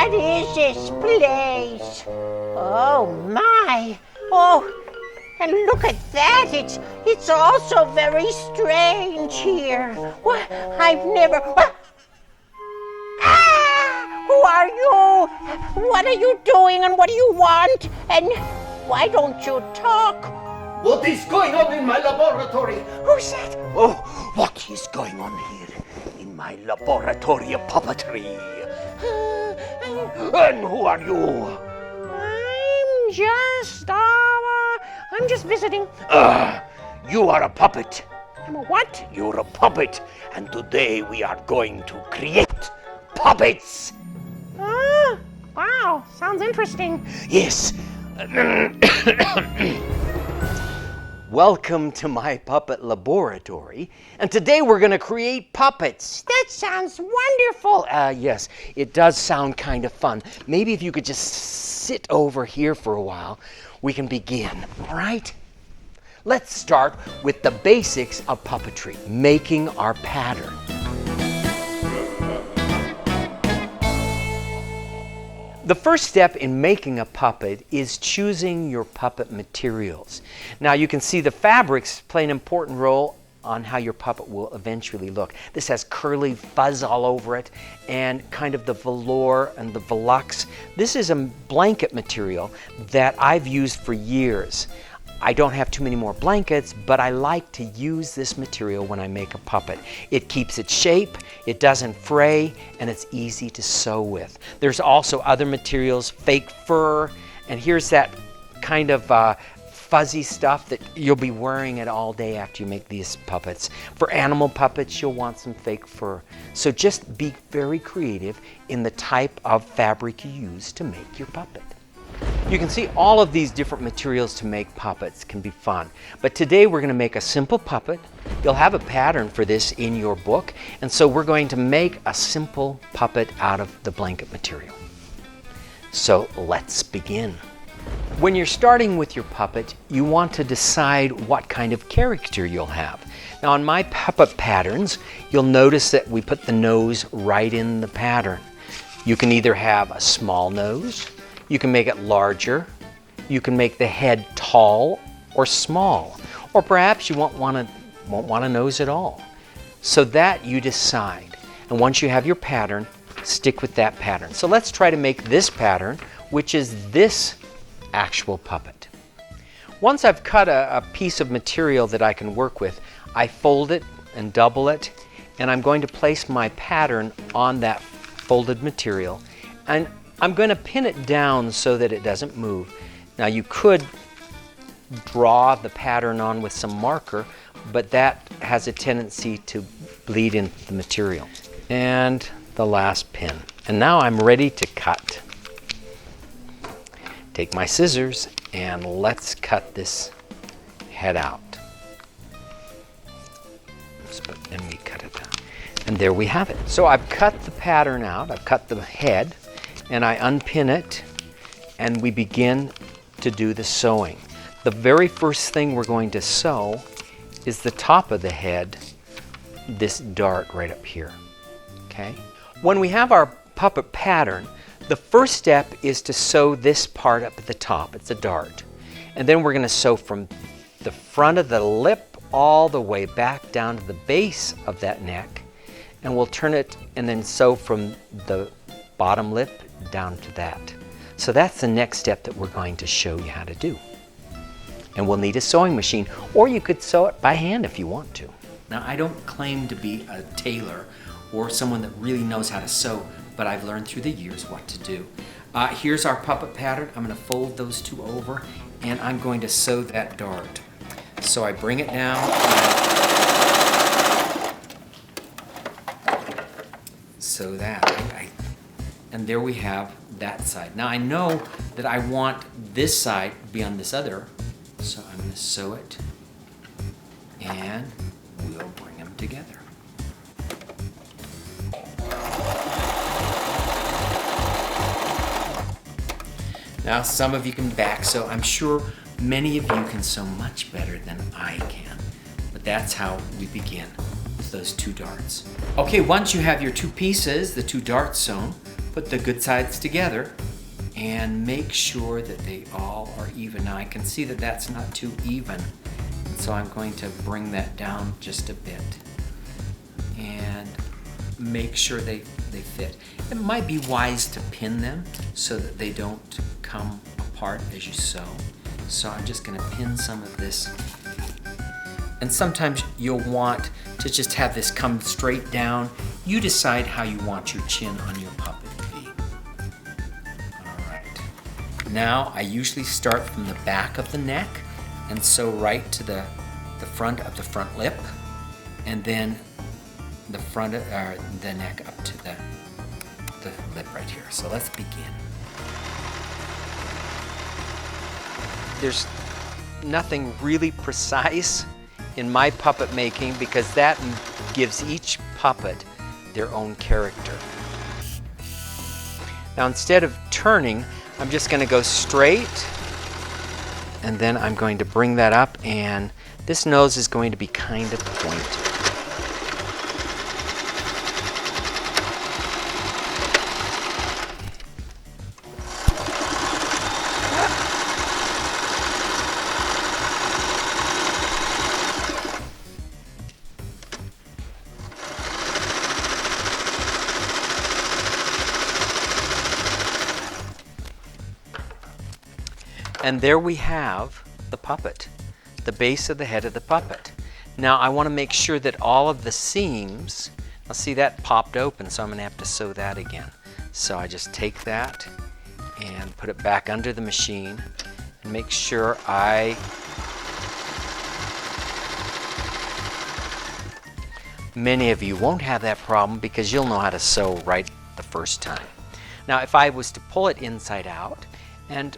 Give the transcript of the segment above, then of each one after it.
What is this place? Oh my! Oh, and look at that! It's also very strange here. What? I've never. Ah! Who are you? What are you doing, and what do you want? And why don't you talk? What is going on in my laboratory? Who's that? Oh, what is going on here in my laboratory of puppetry? And who are you? I'm just visiting. You are a puppet. I'm a what? You're a puppet, and today we are going to create puppets. Ah, wow, sounds interesting. Yes. Welcome to my puppet laboratory, and today we're going to create puppets. That sounds wonderful. Yes, it does sound kind of fun. Maybe if you could just sit over here for a while, we can begin, all right? Let's start with the basics of puppetry, making our pattern. The first step in making a puppet is choosing your puppet materials. Now you can see the fabrics play an important role on how your puppet will eventually look. This has curly fuzz all over it and kind of the velour and the velux. This is a blanket material that I've used for years. I don't have too many more blankets, but I like to use this material when I make a puppet. It keeps its shape, it doesn't fray, and it's easy to sew with. There's also other materials, fake fur, and here's that kind of fuzzy stuff that you'll be wearing it all day after you make these puppets. For animal puppets, you'll want some fake fur. So just be very creative in the type of fabric you use to make your puppet. You can see all of these different materials to make puppets can be fun. But today we're going to make a simple puppet. You'll have a pattern for this in your book. And so we're going to make a simple puppet out of the blanket material. So let's begin. When you're starting with your puppet, you want to decide what kind of character you'll have. Now on my puppet patterns, you'll notice that we put the nose right in the pattern. You can either have a small nose, you can make it larger, you can make the head tall or small, or perhaps you won't want a nose at all. So that you decide. And once you have your pattern, stick with that pattern. So let's try to make this pattern, which is this actual puppet. Once I've cut a piece of material that I can work with, I fold it and double it, and I'm going to place my pattern on that folded material. And I'm going to pin it down so that it doesn't move. Now you could draw the pattern on with some marker, but that has a tendency to bleed into the material. And the last pin. And now I'm ready to cut. Take my scissors and let's cut this head out. And we cut it out. And there we have it. So I've cut the pattern out, I've cut the head, and I unpin it, and we begin to do the sewing. The very first thing we're going to sew is the top of the head, this dart right up here, okay? When we have our puppet pattern, the first step is to sew this part up at the top. It's a dart. And then we're going to sew from the front of the lip all the way back down to the base of that neck, and we'll turn it and then sew from the bottom lip down to that. So that's the next step that we're going to show you how to do. And we'll need a sewing machine, or you could sew it by hand if you want to. Now I don't claim to be a tailor or someone that really knows how to sew, but I've learned through the years what to do. Here's our puppet pattern. I'm going to fold those two over, and I'm going to sew that dart. So I bring it down, and sew that. And there we have that side. Now I know that I want this side to be on this other, so I'm going to sew it, and we'll bring them together. Now some of you can back sew. I'm sure many of you can sew much better than I can, but that's how we begin with those two darts. Okay, once you have your two pieces, the two darts sewn, put the good sides together and make sure that they all are even. Now I can see that that's not too even, so I'm going to bring that down just a bit and make sure they fit. It might be wise to pin them so that they don't come apart as you sew. So I'm just going to pin some of this. And sometimes you'll want to just have this come straight down. You decide how you want your chin on your puppet to be. All right. Now I usually start from the back of the neck and sew right to the front of the front lip, and then the front of the neck up to the lip right here. So let's begin. There's nothing really precise in my puppet making because that gives each puppet their own character. Now instead of turning, I'm just going to go straight, and then I'm going to bring that up, and this nose is going to be kind of pointed. And there we have the puppet, the base of the head of the puppet. Now I want to make sure that all of the seams, now see that popped open, so I'm going to have to sew that again. So I just take that and put it back under the machine and make sure many of you won't have that problem because you'll know how to sew right the first time. Now if I was to pull it inside out, and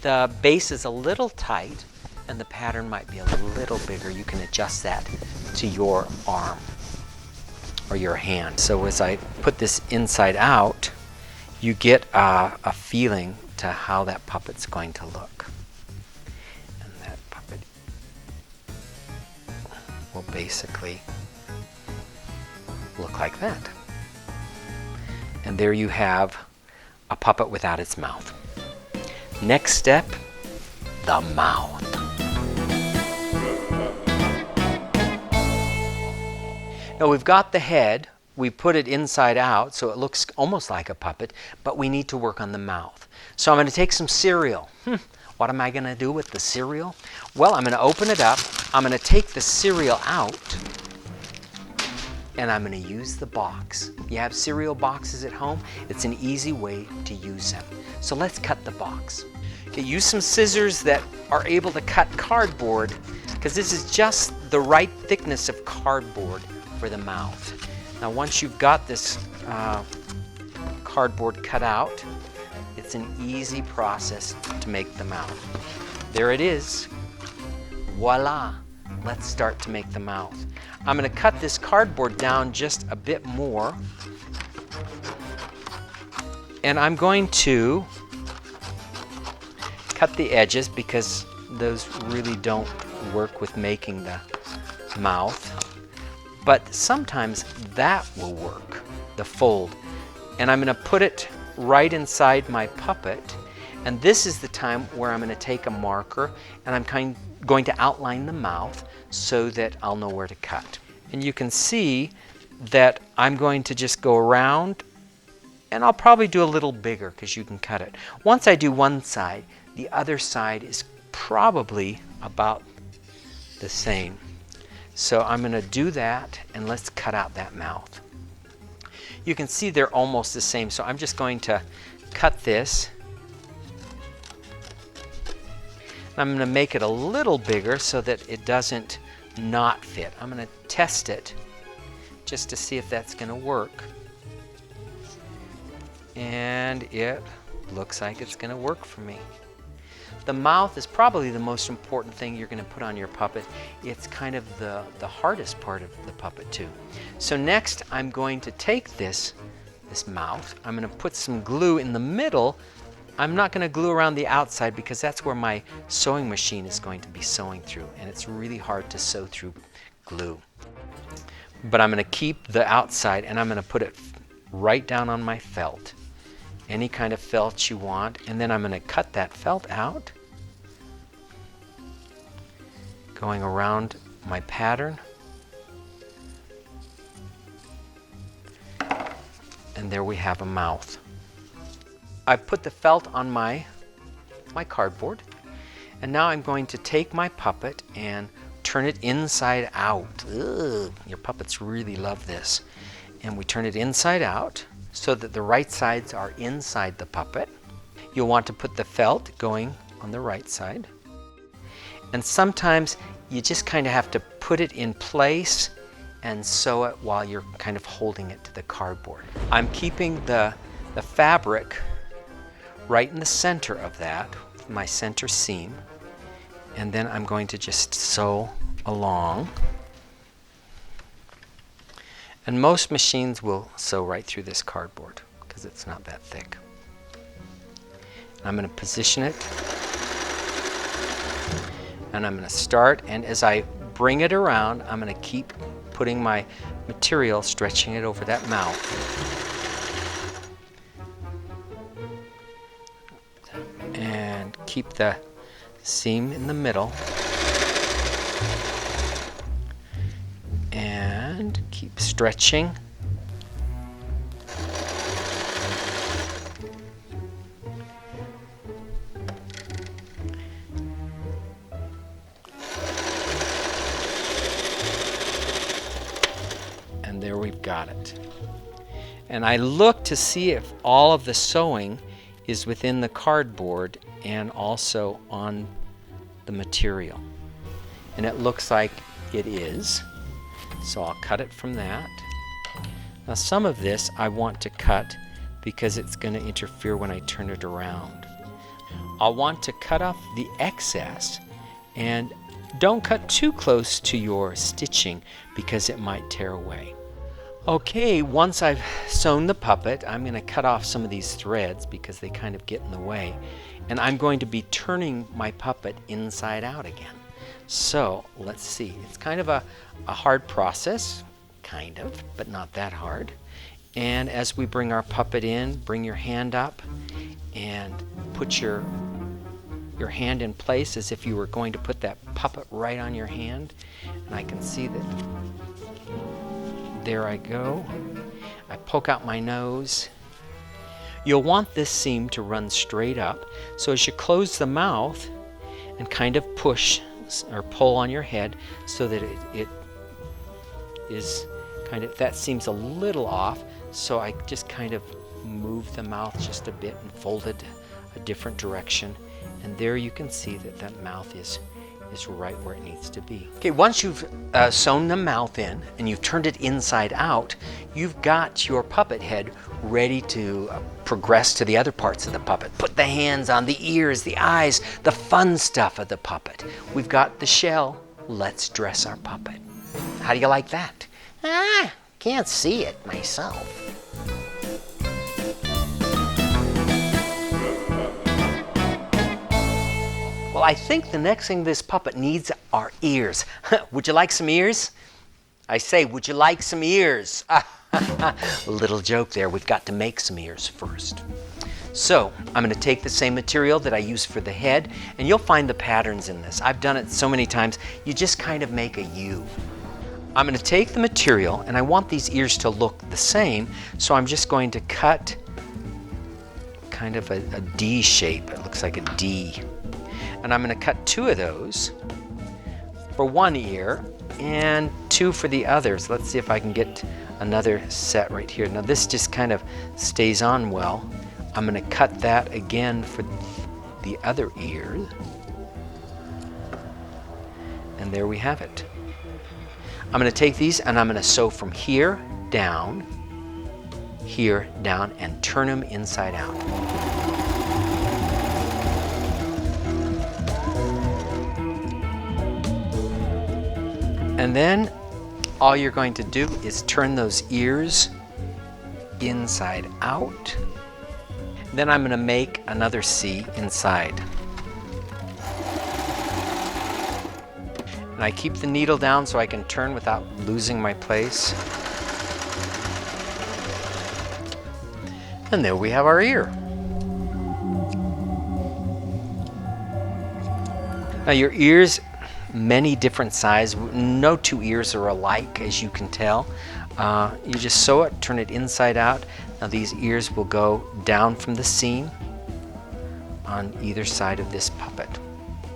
the base is a little tight and the pattern might be a little bigger, you can adjust that to your arm or your hand. So as I put this inside out, you get a feeling to how that puppet's going to look. And that puppet will basically look like that. And there you have a puppet without its mouth. Next step, the mouth. Now we've got the head, we put it inside out so it looks almost like a puppet, but we need to work on the mouth. So I'm going to take some cereal. What am I going to do with the cereal? Well, I'm going to open it up, I'm going to take the cereal out, and I'm going to use the box. You have cereal boxes at home? It's an easy way to use them. So let's cut the box. Okay, use some scissors that are able to cut cardboard, because this is just the right thickness of cardboard for the mouth. Now once you've got this cardboard cut out, it's an easy process to make the mouth. There it is. Voila! Let's start to make the mouth. I'm going to cut this cardboard down just a bit more, and I'm going to cut the edges because those really don't work with making the mouth, but sometimes that will work, the fold. And I'm going to put it right inside my puppet, and this is the time where I'm going to take a marker and I'm going to outline the mouth so that I'll know where to cut. And you can see that I'm going to just go around, and I'll probably do a little bigger because you can cut it. Once I do one side, the other side is probably about the same. So I'm going to do that, and let's cut out that mouth. You can see they're almost the same, so I'm just going to cut this. I'm going to make it a little bigger so that it doesn't not fit. I'm going to test it just to see if that's going to work. And it looks like it's going to work for me. The mouth is probably the most important thing you're going to put on your puppet. It's kind of the hardest part of the puppet too. So next I'm going to take this mouth, I'm going to put some glue in the middle. I'm not going to glue around the outside because that's where my sewing machine is going to be sewing through, and it's really hard to sew through glue. But I'm going to keep the outside, and I'm going to put it right down on my felt. Any kind of felt you want, and then I'm going to cut that felt out, going around my pattern. And there we have a mouth. I put the felt on my cardboard, and now I'm going to take my puppet and turn it inside out. Ugh, your puppets really love this. And we turn it inside out so that the right sides are inside the puppet. You'll want to put the felt going on the right side. And sometimes you just kind of have to put it in place and sew it while you're kind of holding it to the cardboard. I'm keeping the fabric right in the center of that, my center seam, and then I'm going to just sew along. And most machines will sew right through this cardboard because it's not that thick. I'm going to position it, and I'm going to start, and as I bring it around, I'm going to keep putting my material, stretching it over that mouth. And keep the seam in the middle. And keep stretching. And there we've got it. And I look to see if all of the sewing is within the cardboard and also on the material. And it looks like it is. So I'll cut it from that. Now some of this I want to cut because it's going to interfere when I turn it around. I'll want to cut off the excess, and don't cut too close to your stitching because it might tear away. Okay, once I've sewn the puppet, I'm going to cut off some of these threads because they kind of get in the way. And I'm going to be turning my puppet inside out again. So let's see. It's kind of a hard process, kind of, but not that hard. And as we bring our puppet in, bring your hand up and put your hand in place as if you were going to put that puppet right on your hand. And I can see that. There I go. I poke out my nose. You'll want this seam to run straight up. So as you close the mouth and kind of push or pull on your head so that it is kind of, that seems a little off. So I just kind of move the mouth just a bit and fold it a different direction. And there you can see that that mouth is right where it needs to be. Okay, once you've sewn the mouth in and you've turned it inside out, you've got your puppet head ready to progress to the other parts of the puppet. Put the hands on the ears, the eyes, the fun stuff of the puppet. We've got the shell. Let's dress our puppet. How do you like that? Can't see it myself. Well, I think the next thing this puppet needs are ears. Would you like some ears? I say, would you like some ears? A little joke there. We've got to make some ears first. So I'm going to take the same material that I use for the head, and you'll find the patterns in this. I've done it so many times. You just kind of make a U. I'm going to take the material, and I want these ears to look the same, so I'm just going to cut kind of a D shape. It looks like a D. And I'm going to cut 2 of those for one ear and 2 for the others. Let's see if I can get another set right here. Now this just kind of stays on well. I'm going to cut that again for the other ear. And there we have it. I'm going to take these and I'm going to sew from here down, and turn them inside out. And then all you're going to do is turn those ears inside out. Then I'm going to make another C inside. And I keep the needle down so I can turn without losing my place. And there we have our ear. Now your ears, many different size. No two ears are alike, as you can tell. You just sew it, turn it inside out. Now these ears will go down from the seam on either side of this puppet.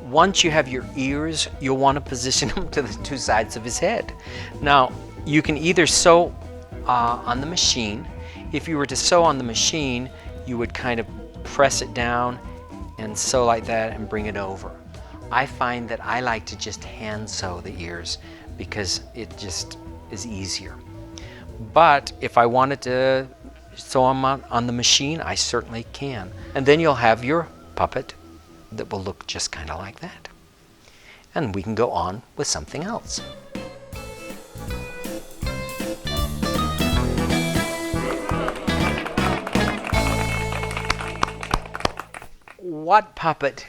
Once you have your ears, you'll want to position them to the two sides of his head. Now, you can either sew on the machine. If you were to sew on the machine, you would kind of press it down and sew like that and bring it over. I find that I like to just hand sew the ears because it just is easier. But if I wanted to sew them on the machine, I certainly can. And then you'll have your puppet that will look just kind of like that. And we can go on with something else. What puppet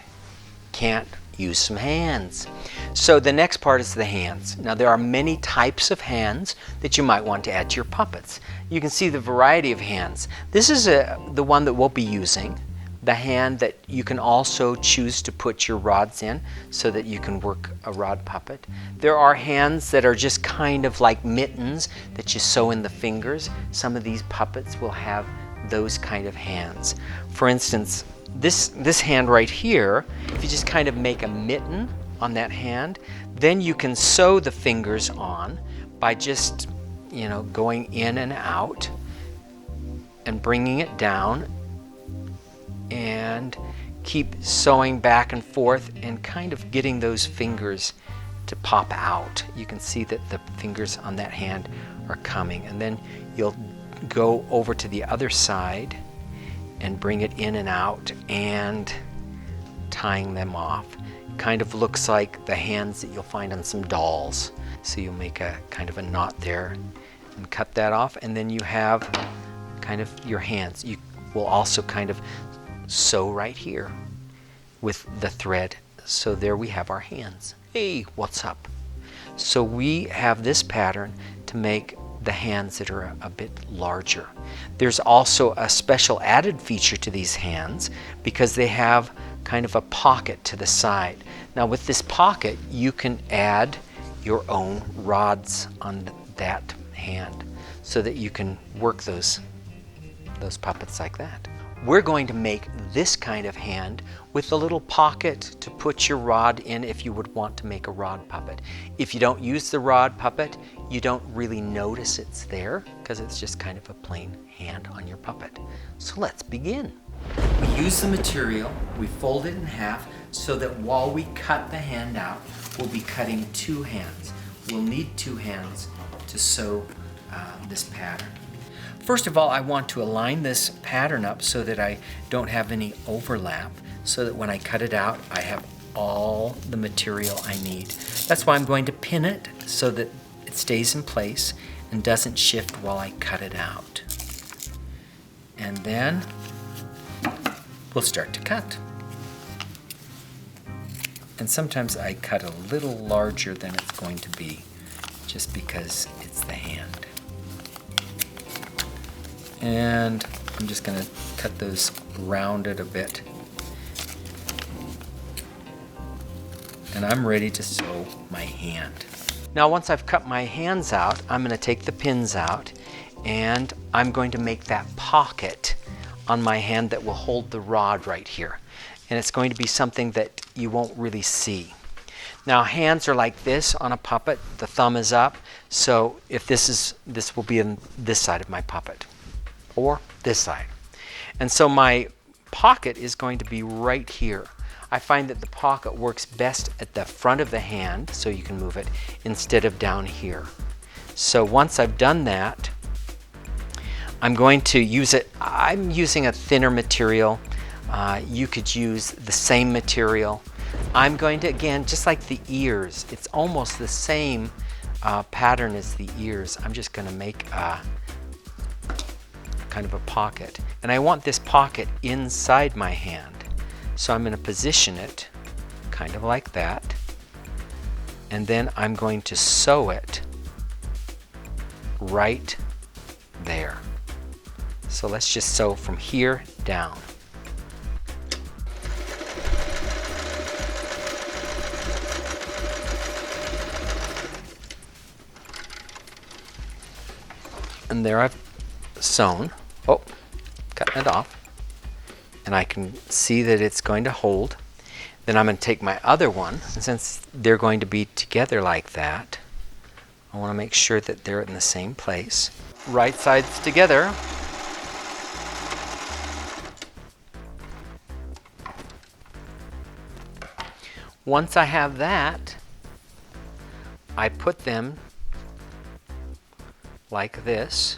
can't use some hands? So the next part is the hands. Now there are many types of hands that you might want to add to your puppets. You can see the variety of hands. This is the one that we'll be using. The hand that you can also choose to put your rods in so that you can work a rod puppet. There are hands that are just kind of like mittens that you sew in the fingers. Some of these puppets will have those kind of hands. For instance, this hand right here, if you just kind of make a mitten on that hand, then you can sew the fingers on by just, going in and out and bringing it down, and keep sewing back and forth and kind of getting those fingers to pop out. You can see that the fingers on that hand are coming, and then you'll go over to the other side and bring it in and out and tying them off. Kind of looks like the hands that you'll find on some dolls. So you'll make a kind of a knot there and cut that off, and then you have kind of your hands. You will also kind of sew right here with the thread. So there we have our hands. Hey, what's up? So we have this pattern to make the hands that are a bit larger. There's also a special added feature to these hands because they have kind of a pocket to the side. Now with this pocket, you can add your own rods on that hand so that you can work those puppets like that. We're going to make this kind of hand with a little pocket to put your rod in if you would want to make a rod puppet. If you don't use the rod puppet, you don't really notice it's there because it's just kind of a plain hand on your puppet. So let's begin. We use the material, we fold it in half so that while we cut the hand out, we'll be cutting two hands. We'll need two hands to sew this pattern. First of all, I want to align this pattern up so that I don't have any overlap, so that when I cut it out, I have all the material I need. That's why I'm going to pin it so that it stays in place and doesn't shift while I cut it out. And then we'll start to cut. And sometimes I cut a little larger than it's going to be, just because it's the hand. And I'm just going to cut those rounded a bit. And I'm ready to sew my hand. Now once I've cut my hands out, I'm going to take the pins out and I'm going to make that pocket on my hand that will hold the rod right here. And it's going to be something that you won't really see. Now hands are like this on a puppet. The thumb is up. So if this will be on this side of my puppet, or this side. And so my pocket is going to be right here. I find that the pocket works best at the front of the hand, so you can move it, instead of down here. So once I've done that, I'm going to use it. I'm using a thinner material. You could use the same material. I'm going to, again, just like the ears, it's almost the same pattern as the ears. I'm just going to make kind of a pocket, and I want this pocket inside my hand, so I'm going to position it kind of like that, and then I'm going to sew it right there. So let's just sew from here down. And there I've sewn. Oh, cutting it off. And I can see that it's going to hold. Then I'm going to take my other one, and since they're going to be together like that, I want to make sure that they're in the same place. Right sides together. Once I have that, I put them like this,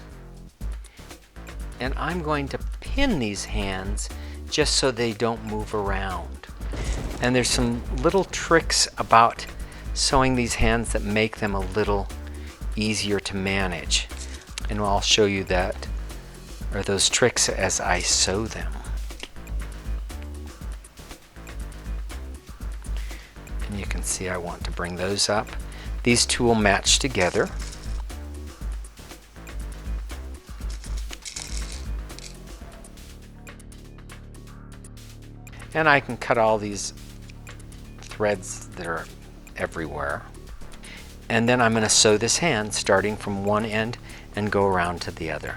and I'm going to pin these hands just so they don't move around. And there's some little tricks about sewing these hands that make them a little easier to manage, and I'll show you that, or those tricks, as I sew them. And you can see I want to bring those up. These two will match together. And I can cut all these threads that are everywhere. And then I'm going to sew this hand starting from one end and go around to the other.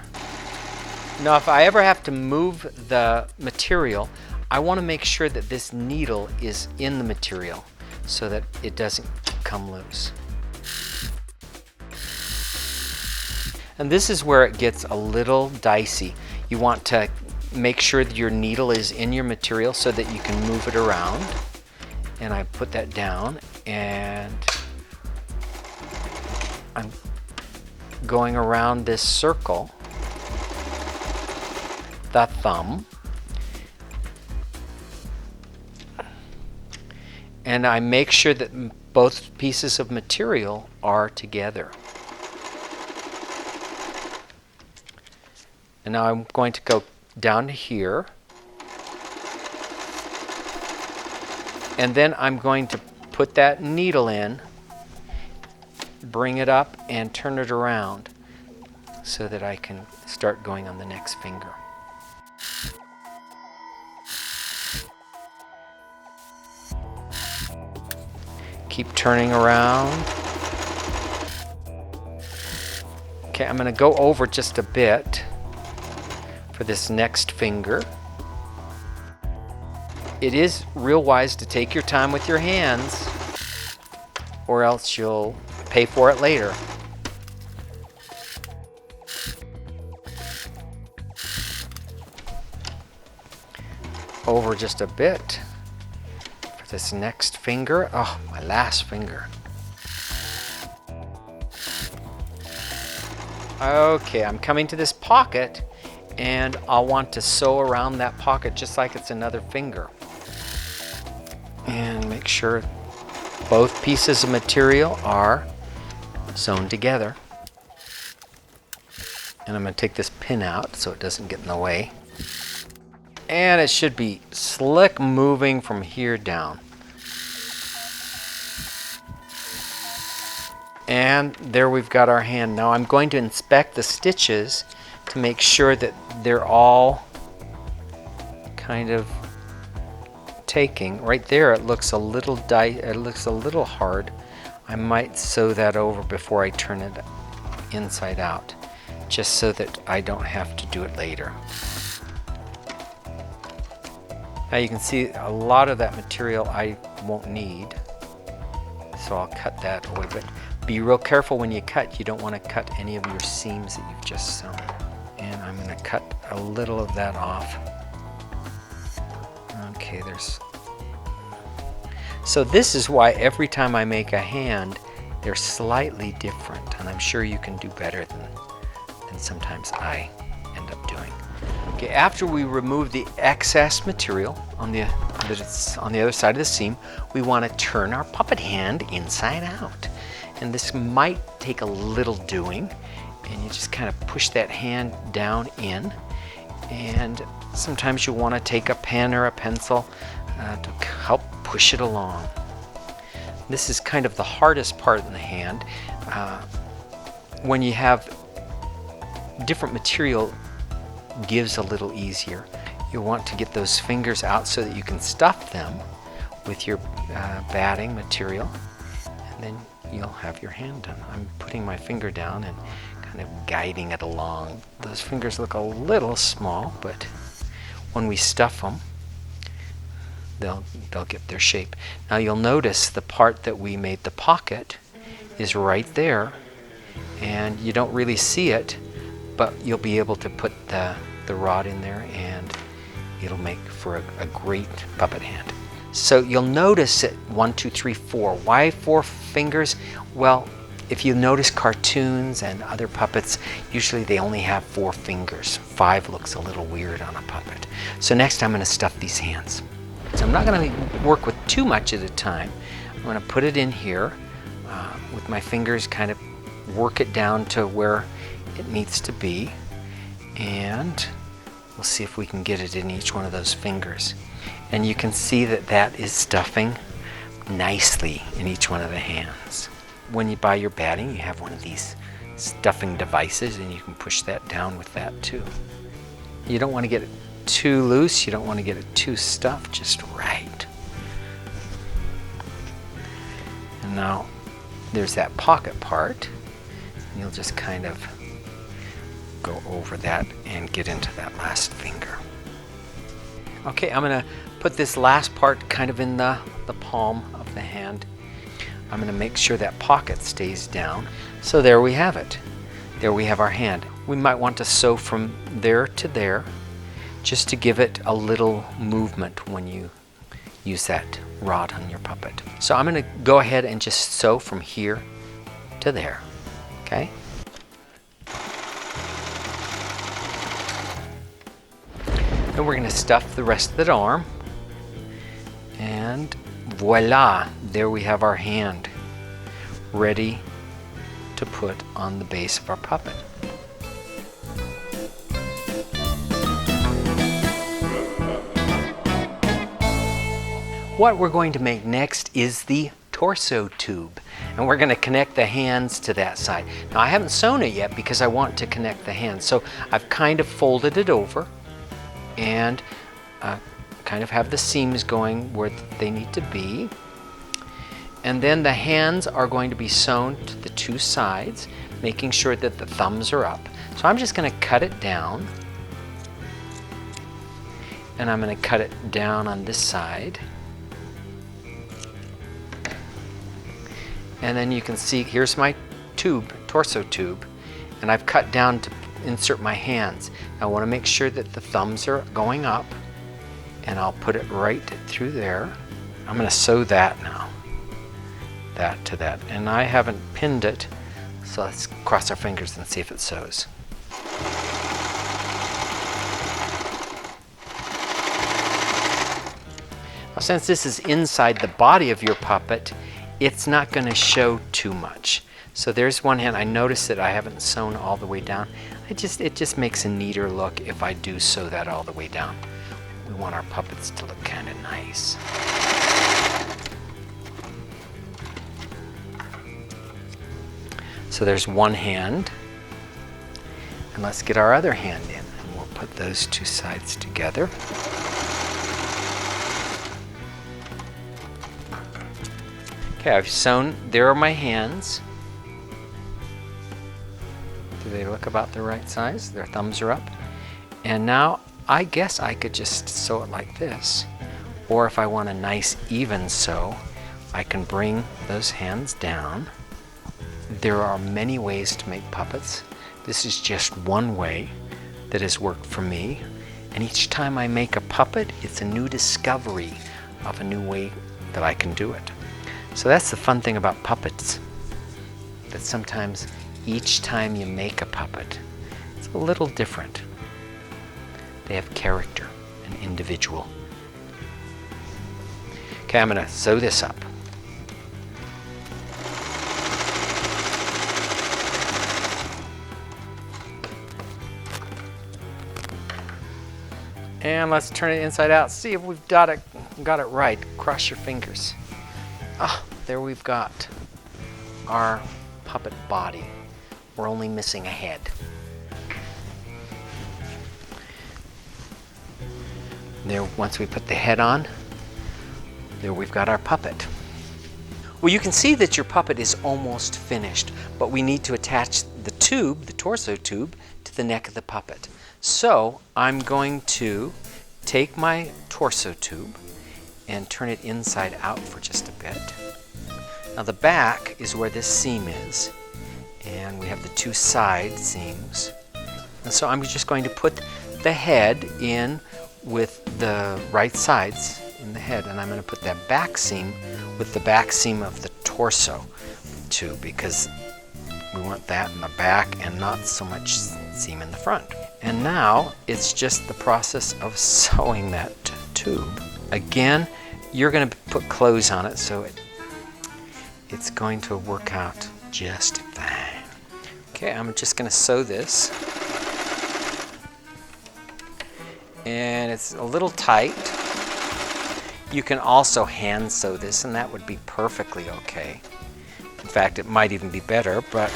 Now if I ever have to move the material, I want to make sure that this needle is in the material so that it doesn't come loose. And this is where it gets a little dicey. You want to make sure that your needle is in your material so that you can move it around. And I put that down, and I'm going around this circle, the thumb, and I make sure that both pieces of material are together. And now I'm going to go down to here, and then I'm going to put that needle in, bring it up, and turn it around so that I can start going on the next finger. Keep turning around. Okay, I'm going to go over just a bit for this next finger. It is real wise to take your time with your hands, or else you'll pay for it later. Over just a bit for this next finger. Oh, my last finger. Okay, I'm coming to this pocket, and I'll want to sew around that pocket just like it's another finger. And make sure both pieces of material are sewn together. And I'm going to take this pin out so it doesn't get in the way. And it should be slick moving from here down. And there we've got our hand. Now I'm going to inspect the stitches to make sure that they're all kind of taking. Right there it looks a little hard. I might sew that over before I turn it inside out, just so that I don't have to do it later. Now you can see a lot of that material I won't need, so I'll cut that away. But be real careful when you cut. You don't want to cut any of your seams that you've just sewn. And I'm going to cut a little of that off. Okay, so this is why every time I make a hand, they're slightly different, and I'm sure you can do better than sometimes I end up doing. Okay, after we remove the excess material on the other side of the seam, we want to turn our puppet hand inside out. And this might take a little doing, and you just kind of push that hand down in, and sometimes you want to take a pen or a pencil to help push it along. This is kind of the hardest part in the hand. When you have different material, gives a little easier. You'll want to get those fingers out so that you can stuff them with your batting material, and then you'll have your hand done. I'm putting my finger down and kind of guiding it along. Those fingers look a little small, but when we stuff them, they'll get their shape. Now you'll notice the part that we made the pocket is right there, and you don't really see it, but you'll be able to put the rod in there, and it'll make for a great puppet hand. So you'll notice it 1, 2, 3, 4. Why 4 fingers? Well, if you notice cartoons and other puppets, usually they only have 4 fingers. 5 looks a little weird on a puppet. So next I'm going to stuff these hands. So I'm not going to work with too much at a time. I'm going to put it in here with my fingers, kind of work it down to where it needs to be, and we'll see if we can get it in each one of those fingers. And you can see that that is stuffing nicely in each one of the hands. When you buy your batting, you have one of these stuffing devices, and you can push that down with that too. You don't want to get it too loose, you don't want to get it too stuffed, just right. And now there's that pocket part, and you'll just kind of go over that and get into that last finger. Okay, I'm going to put this last part kind of in the palm of the hand. I'm going to make sure that pocket stays down. So there we have it. There we have our hand. We might want to sew from there to there, just to give it a little movement when you use that rod on your puppet. So I'm going to go ahead and just sew from here to there. Okay? Then we're going to stuff the rest of the arm, and voila, there we have our hand ready to put on the base of our puppet. What we're going to make next is the torso tube, and we're going to connect the hands to that side. Now I haven't sewn it yet because I want to connect the hands, so I've kind of folded it over and kind of have the seams going where they need to be. And then the hands are going to be sewn to the 2 sides, making sure that the thumbs are up. So I'm just going to cut it down, and I'm going to cut it down on this side. And then you can see here's my tube, torso tube, and I've cut down to insert my hands. I want to make sure that the thumbs are going up, and I'll put it right through there. I'm going to sew that now, that to that, and I haven't pinned it, so let's cross our fingers and see if it sews. Now, since this is inside the body of your puppet, it's not going to show too much. So there's one hand. I notice that I haven't sewn all the way down. It just makes a neater look if I do sew that all the way down. We want our puppets to look kind of nice. So there's one hand, and let's get our other hand in, and we'll put those 2 sides together. Okay, I've sewn, there are my hands. Do they look about the right size? Their thumbs are up. And now I guess I could just sew it like this, or if I want a nice even sew, I can bring those hands down. There are many ways to make puppets. This is just one way that has worked for me, and each time I make a puppet, it's a new discovery of a new way that I can do it. So that's the fun thing about puppets, that sometimes each time you make a puppet, it's a little different. They have character and individual. Okay, I'm going to sew this up. And let's turn it inside out. See if we've got it right. Cross your fingers. Ah, there we've got our puppet body. We're only missing a head. There, once we put the head on, there we've got our puppet. Well, you can see that your puppet is almost finished, but we need to attach the tube, the torso tube, to the neck of the puppet. So I'm going to take my torso tube and turn it inside out for just a bit. Now the back is where this seam is, and we have the two side seams. And so I'm just going to put the head in with the right sides in the head, and I'm going to put that back seam with the back seam of the torso too, because we want that in the back and not so much seam in the front. And now it's just the process of sewing that tube. Again, you're going to put clothes on it, so it's going to work out just fine. Okay, I'm just going to sew this. And it's a little tight. You can also hand sew this, and that would be perfectly okay. In fact, it might even be better, but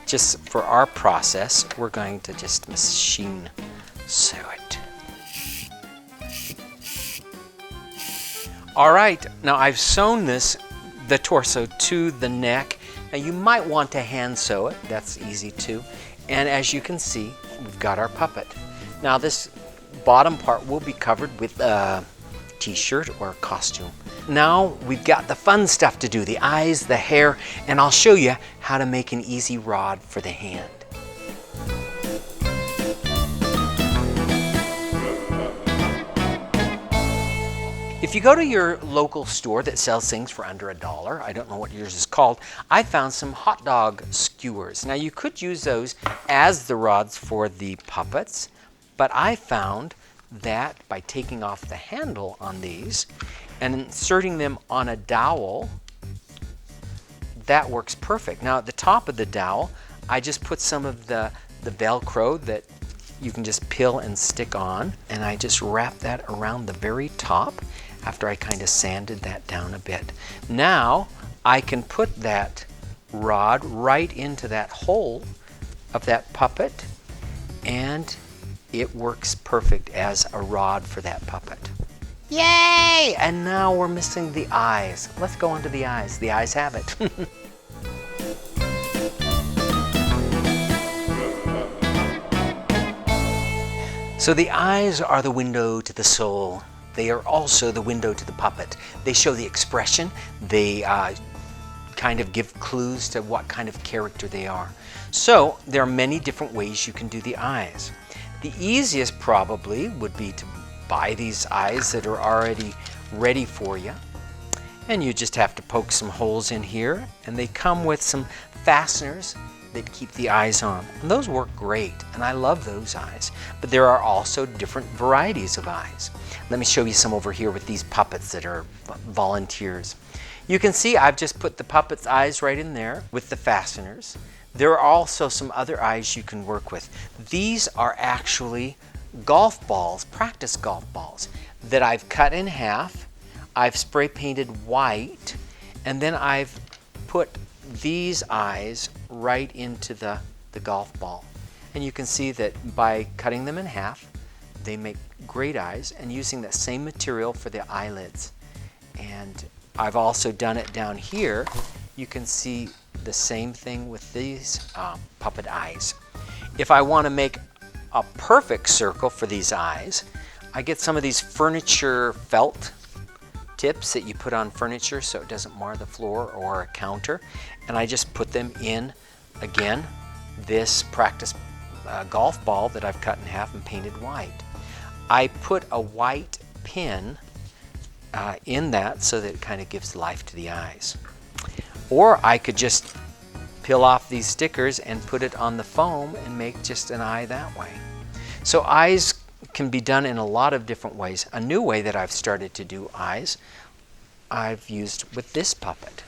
just for our process, we're going to just machine sew it. All right, now I've sewn the torso to the neck. Now you might want to hand sew it, that's easy too. And as you can see, we've got our puppet. Now this bottom part will be covered with a t-shirt or a costume. Now we've got the fun stuff to do, the eyes, the hair, and I'll show you how to make an easy rod for the hand. If you go to your local store that sells things for under $1, I don't know what yours is called, I found some hot dog skewers. Now you could use those as the rods for the puppets, but I found that by taking off the handle on these and inserting them on a dowel, that works perfect. Now at the top of the dowel, I just put some of the Velcro that you can just peel and stick on, and I just wrap that around the very top after I kind of sanded that down a bit. Now I can put that rod right into that hole of that puppet, and it works perfect as a rod for that puppet. Yay! And now we're missing the eyes. Let's go on to the eyes. The eyes have it. So the eyes are the window to the soul. They are also the window to the puppet. They show the expression. They kind of give clues to what kind of character they are. So there are many different ways you can do the eyes. The easiest probably would be to buy these eyes that are already ready for you. And you just have to poke some holes in here, and they come with some fasteners that keep the eyes on. And those work great, and I love those eyes. But there are also different varieties of eyes. Let me show you some over here with these puppets that are volunteers. You can see I've just put the puppet's eyes right in there with the fasteners. There are also some other eyes you can work with. These are actually golf balls, practice golf balls, that I've cut in half. I've spray painted white, and then I've put these eyes right into the golf ball. And you can see that by cutting them in half, they make great eyes, and using that same material for the eyelids. And I've also done it down here. You can see the same thing with these puppet eyes. If I want to make a perfect circle for these eyes, I get some of these furniture felt tips that you put on furniture so it doesn't mar the floor or a counter, and I just put them in, again, this practice golf ball that I've cut in half and painted white. I put a white pin in that so that it kind of gives life to the eyes. Or I could just peel off these stickers and put it on the foam and make just an eye that way. So eyes can be done in a lot of different ways. A new way that I've started to do eyes, I've used with this puppet.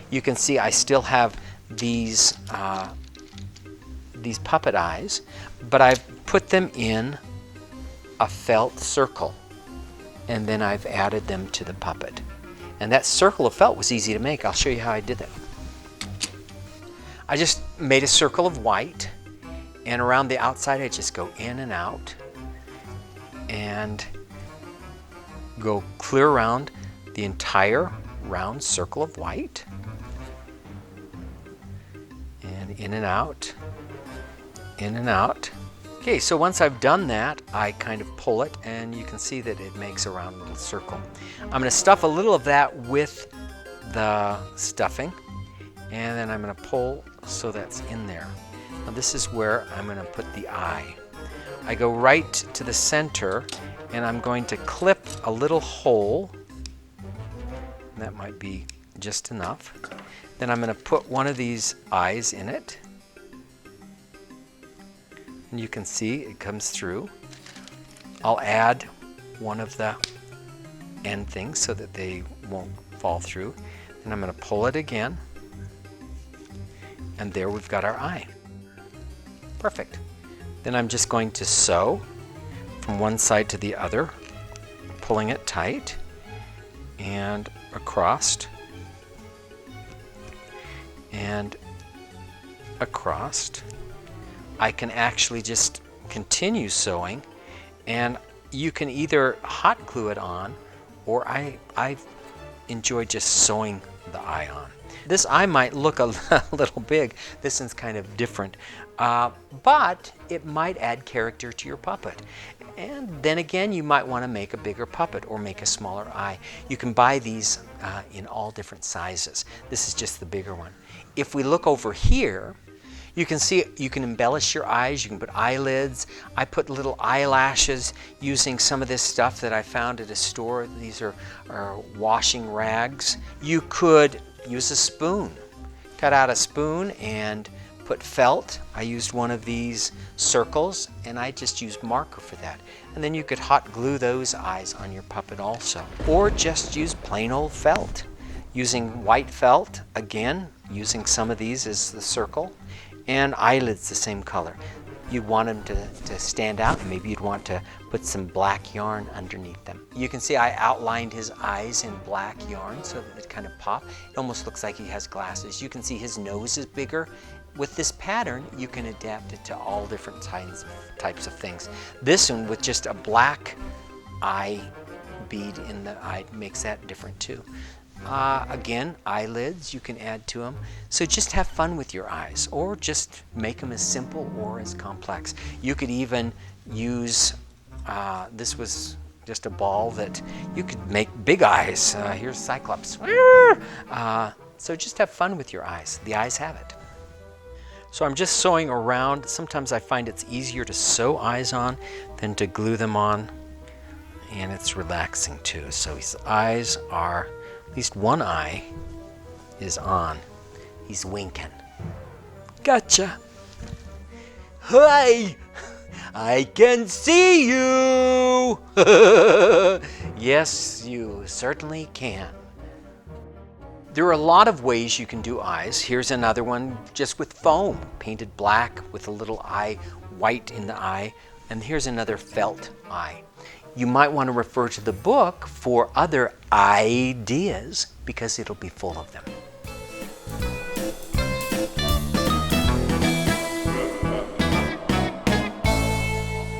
You can see I still have these puppet eyes, but I've put them in a felt circle, and then I've added them to the puppet. And that circle of felt was easy to make. I'll show you how I did that. I just made a circle of white, and around the outside I just go in and out. and go clear around the entire round circle of white. And in and out, in and out. Okay, so once I've done that, I kind of pull it, and you can see that it makes a round little circle. I'm going to stuff a little of that with the stuffing, and then I'm going to pull so that's in there. Now this is where I'm going to put the eye. I go right to the center, and I'm going to clip a little hole. That might be just enough. Then I'm going to put one of these eyes in it. And you can see it comes through. I'll add one of the end things so that they won't fall through. Then I'm going to pull it again. And there we've got our eye. Perfect. Then I'm just going to sew from one side to the other, pulling it tight and across and across. I can actually just continue sewing, and you can either hot glue it on, or I enjoy just sewing the eye on. This eye might look a little big. This one's kind of different, but it might add character to your puppet. And then again, you might want to make a bigger puppet or make a smaller eye. You can buy these in all different sizes. This is just the bigger one. If we look over here, you can see you can embellish your eyes. You can put eyelids. I put little eyelashes using some of this stuff that I found at a store. These are washing rags. You could use a spoon. Cut out a spoon and put felt. I used one of these circles, and I just used marker for that. And then you could hot glue those eyes on your puppet also. Or just use plain old felt. Using white felt, again, using some of these as the circle. And eyelids the same color. You want them to stand out, and maybe you'd want to put some black yarn underneath them. You can see I outlined his eyes in black yarn so that it kind of pop. It almost looks like he has glasses. You can see his nose is bigger. With this pattern, you can adapt it to all different types of things. This one with just a black eye bead in the eye makes that different too. Again, eyelids you can add to them. So just have fun with your eyes, or just make them as simple or as complex. You could even use, this was just a ball that you could make big eyes. Here's Cyclops. So just have fun with your eyes. The eyes have it. So I'm just sewing around. Sometimes I find it's easier to sew eyes on than to glue them on. And it's relaxing too. So his eyes are, at least one eye is on. He's winking. Gotcha. Hi! I can see you! Yes, you certainly can. There are a lot of ways you can do eyes. Here's another one just with foam, painted black with a little eye, white in the eye. And here's another felt eye. You might want to refer to the book for other ideas because it'll be full of them.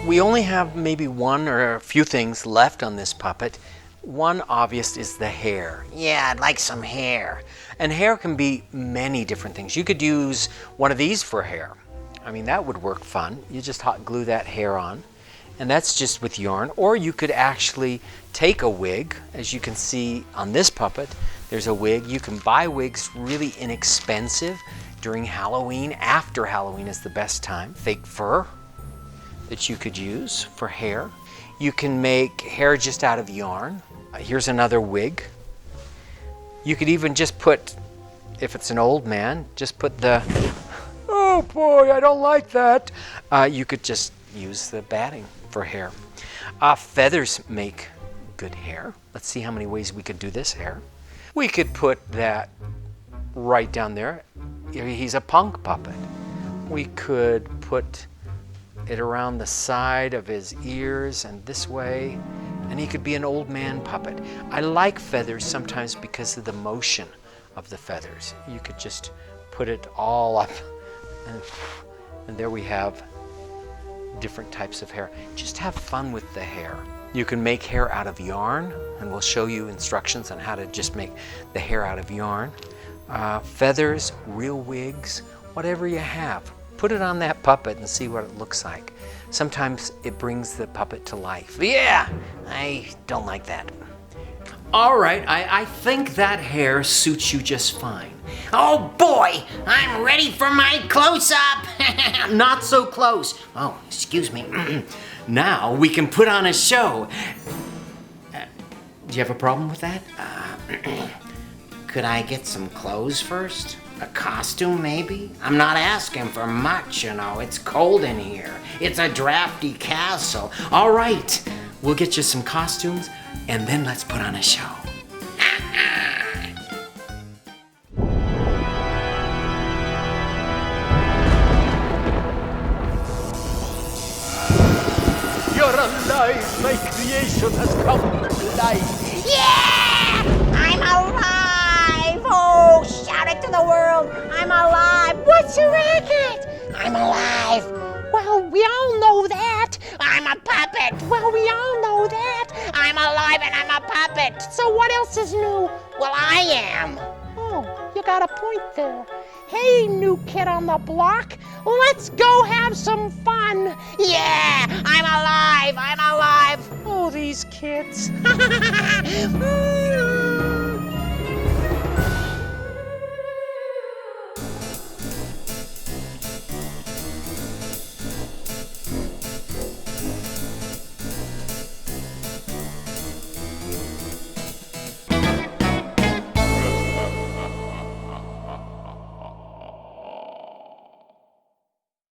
We only have maybe one or a few things left on this puppet. One obvious is the hair. Yeah, I'd like some hair. And hair can be many different things. You could use one of these for hair. I mean, that would work fun. You just hot glue that hair on. And that's just with yarn. Or you could actually take a wig. As you can see on this puppet, there's a wig. You can buy wigs really inexpensive during Halloween. After Halloween is the best time. Fake fur that you could use for hair. You can make hair just out of yarn. Here's another wig. You could even just put, if it's an old man, just put the, oh boy, I don't like that. You could just use the batting for hair. Feathers make good hair. Let's see how many ways we could do this hair. We could put that right down there. He's a punk puppet. We could put it around the side of his ears and this way, and he could be an old man puppet. I like feathers sometimes because of the motion of the feathers. You could just put it all up, and there we have different types of hair. Just have fun with the hair. You can make hair out of yarn, and we'll show you instructions on how to just make the hair out of yarn. Feathers, real wigs, whatever you have. Put it on that puppet and see what it looks like. Sometimes it brings the puppet to life. Yeah, I don't like that. All right, I think that hair suits you just fine. Oh boy, I'm ready for my close-up. Not so close. Oh, excuse me. Now we can put on a show. Do you have a problem with that? Could I get some clothes first? A costume, maybe? I'm not asking for much, you know. It's cold in here. It's a drafty castle. All right, we'll get you some costumes, and then let's put on a show. You're alive! My creation has come to life! Yeah! I'm alive! Oh, shout it to the world! I'm alive! What's the racket? I'm alive! Well, we all know that. I'm a puppet. Well, we all know that. I'm alive and I'm a puppet. So what else is new? Well, I am. Oh, you got a point there. Hey, new kid on the block. Let's go have some fun. Yeah, I'm alive. I'm alive. Oh, these kids.